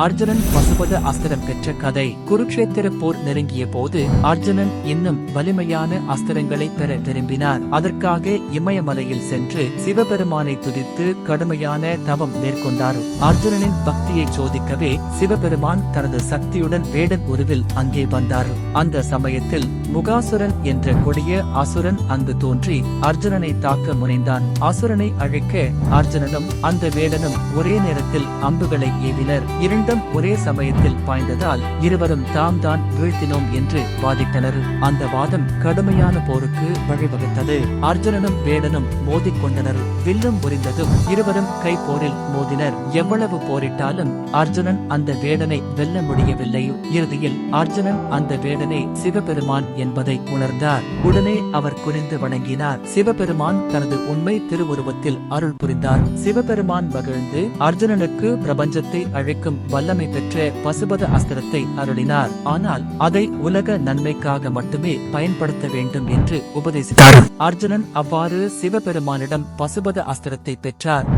அர்ஜுனன் பசுபத அஸ்திரம் பெற்ற கதை. குருக்ஷேத்திர போர் நெருங்கிய போது அர்ஜுனன் இன்னும் வலிமையான அஸ்திரங்களை பெற விரும்பினார். அதற்காக இமயமலையில் சென்று சிவபெருமானை துதித்து கடுமையான தவம் மேற்கொண்டார். அர்ஜுனனின் பக்தியை சோதிக்கவே சிவபெருமான் தனது சக்தியுடன் வேடன் உருவில் அங்கே வந்தார். அந்த சமயத்தில் முகாசுரன் என்ற கொடிய அசுரன் அங்கு தோன்றி அர்ஜுனனை தாக்க முனைந்தான். அசுரனை அழிக்க அர்ஜுனனும் அந்த வேடனும் ஒரே நேரத்தில் அம்புகளை ஏவினர். இரண்டும் ஒரே சமயத்தில் பாய்ந்ததால் இருவரும் தாம் தான் வீழ்த்தினோம் என்று வாதிட்டனர். அந்த வாதம் கடுமையான போருக்கு வழிவகுத்தது. அர்ஜுனனும் வேடனும் மோதிக்கொண்டனர். வில்லும் முறிந்ததும் இருவரும் கை போரில் மோதினர். எவ்வளவு போரிட்டாலும் அர்ஜுனன் அந்த வேடனை வெல்ல முடியவில்லை. இறுதியில் அர்ஜுனன் அந்த வேடனை சிவபெருமான் என்பதை உணர்ந்தார். உடனே அவர் குனிந்து வணங்கினார். சிவபெருமான் தனது உண்மை திருவுருவத்தில் அருள் புரிந்தார். சிவபெருமான் மகிழ்ந்து அர்ஜுனனுக்கு பிரபஞ்சத்தை அழைக்கும் வல்லமை பெற்ற பசுபத அஸ்திரத்தை அருளினார். ஆனால் அதை உலக நன்மைக்காக மட்டுமே பயன்படுத்த வேண்டும் என்று உபதேசித்தார். அர்ஜுனன் அவ்வாறு சிவபெருமானிடம் பசுபத அஸ்திரத்தை பெற்றார்.